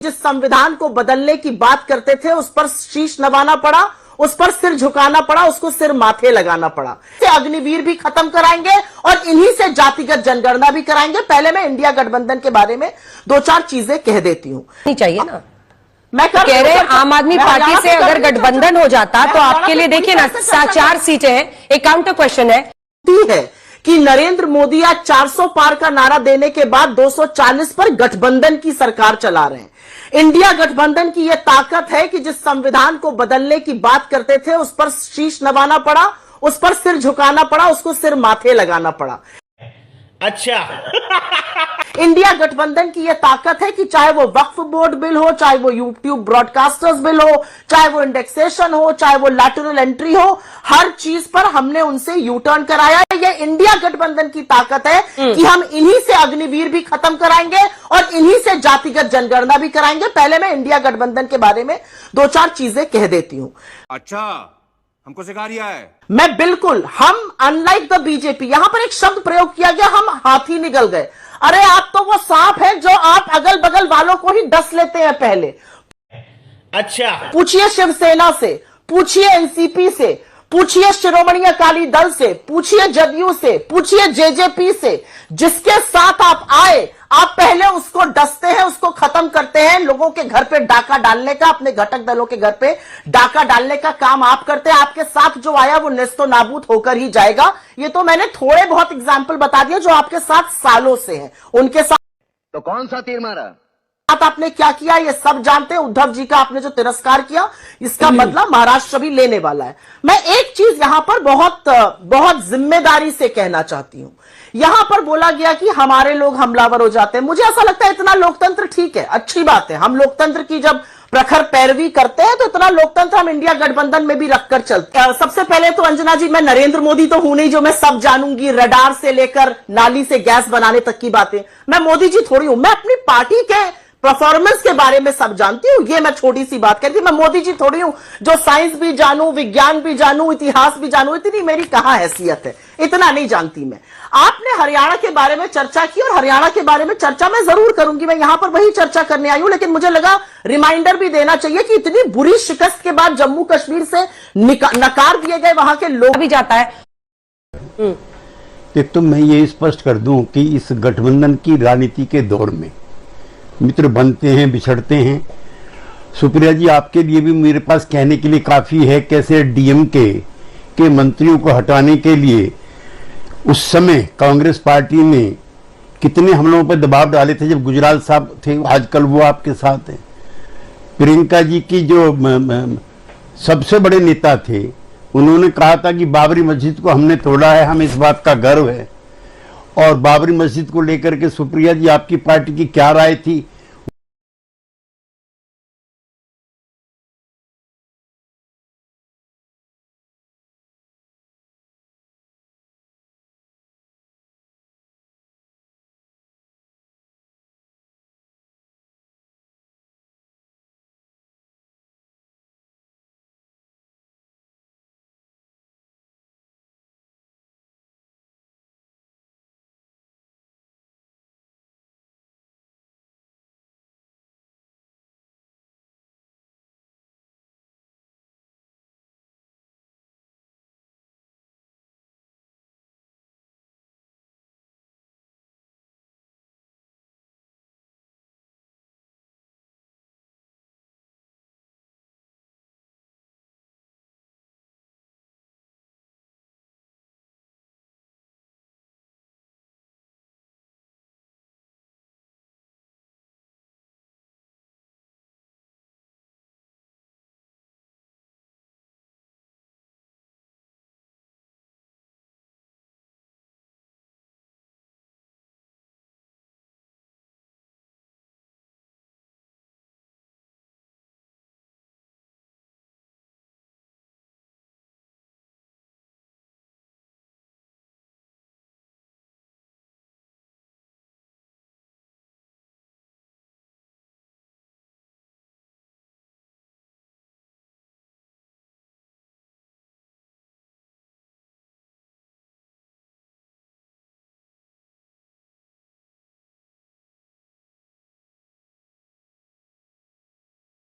जिस संविधान को बदलने की बात करते थे उस पर शीश नवाना पड़ा, उस पर सिर झुकाना पड़ा, उसको सिर माथे लगाना पड़ा। अग्निवीर भी खत्म कराएंगे और इन्हीं से जातिगत जनगणना भी कराएंगे। पहले मैं इंडिया गठबंधन के बारे में दो चार चीजें कह देती हूं। नहीं चाहिए ना, मैं कह रहे हैं आम आदमी पार्टी से अगर गठबंधन हो जाता तो आपके लिए देखिए ना 4 सीटें हैं। एक काउंटर क्वेश्चन है कि नरेंद्र मोदी आज 400 पार का नारा देने के बाद 240 पर गठबंधन की सरकार चला रहे हैं। इंडिया गठबंधन की यह ताकत है कि जिस संविधान को बदलने की बात करते थे उस पर शीश नवाना पड़ा, उस पर सिर झुकाना पड़ा, उसको सिर माथे लगाना पड़ा। अच्छा इंडिया गठबंधन की यह ताकत है कि चाहे वो वक्फ बोर्ड बिल हो, चाहे वो यूट्यूब ब्रॉडकास्टर्स बिल हो, चाहे वो इंडेक्सेशन हो, चाहे वो लैटरल एंट्री हो, हर चीज पर हमने उनसे यू टर्न कराया। यह इंडिया गठबंधन की ताकत है कि हम इन्हीं से अग्निवीर भी खत्म कराएंगे और इन्हीं से जातिगत जनगणना भी कराएंगे। पहले मैं इंडिया गठबंधन के बारे में दो चार चीजें कह देती हूं। अच्छा, हमको सिखा रिया है। मैं बिल्कुल, हम अनलाइक द बीजेपी, यहां पर एक शब्द प्रयोग किया गया, हम हाथी निकल गए। अरे आप तो वो सांप है जो आप अगल बगल वालों को ही डस लेते हैं पहले। अच्छा, पूछिए शिवसेना से, पूछिए एनसीपी से, पूछिए शिरोमणि अकाली दल से, पूछिए जदयू से, पूछिए जेजेपी से। जिसके साथ आप आए, आप पहले उसको डसते हैं, उसको खत्म करते हैं। लोगों के घर पे डाका डालने का, अपने घटक दलों के घर पे डाका डालने का काम आप करते हैं। आपके साथ जो आया वो नेस्तो नाबूद होकर ही जाएगा। ये तो मैंने थोड़े बहुत एग्जाम्पल बता दिए जो आपके साथ सालों से हैं। उनके साथ तो कौन सा तीर मारा, आपने क्या किया ये सब जानते हैं। उद्धव जी का आपने जो तिरस्कार किया, इसका बदला महाराष्ट्र भी लेने वाला है। मैं एक चीज यहां पर बहुत जिम्मेदारी से कहना चाहती हूं। यहां पर बोला गया कि हमारे लोग हमलावर हो जाते हैं। मुझे ऐसा लगता है इतना लोकतंत्र ठीक है, अच्छी बात है। हम लोकतंत्र की जब प्रखर पैरवी करते हैं तो इतना लोकतंत्र हम इंडिया गठबंधन में भी रखकर चलते हैं। सबसे पहले तो अंजना जी, मैं नरेंद्र मोदी तो हूं नहीं जो मैं सब जानूंगी, रडार से लेकर नाली से गैस बनाने तक की बातें। मैं मोदी जी थोड़ी हूं, मैं अपनी पार्टी के परफॉर्मेंस के बारे में सब जानती हूं। ये मैं छोटी सी बात कहती हूं। मैं मोदी जी थोड़ी हूं जो साइंस भी जानूं, विज्ञान भी जानूं, इतिहास भी जानूं। इतनी मेरी कहां हैसियत है, इतना नहीं जानती मैं। आपने हरियाणा के बारे में चर्चा की और हरियाणा के बारे में चर्चा मैं जरूर करूंगी, मैं यहां पर वही चर्चा करने आई हूं। लेकिन मुझे लगा रिमाइंडर भी देना चाहिए कि इतनी बुरी शिकस्त के बाद जम्मू कश्मीर से नकार दिए गए वहां के लोग भी जाता है। कि तो मैं ये स्पष्ट कर दूं कि इस गठबंधन की राजनीति के दौर में मित्र बनते हैं, बिछड़ते हैं। सुप्रिया जी, आपके लिए भी मेरे पास कहने के लिए काफी है कैसे डीएमके के मंत्रियों को हटाने के लिए उस समय कांग्रेस पार्टी ने कितने हम लोगों पर दबाव डाले थे जब गुजराल साहब थे। आजकल वो आपके साथ हैं। प्रियंका जी की जो सबसे बड़े नेता थे, उन्होंने कहा था कि बाबरी मस्जिद को हमने तोड़ा है, हमें इस बात का गर्व है। और बाबरी मस्जिद को लेकर के सुप्रिया जी आपकी पार्टी की क्या राय थी?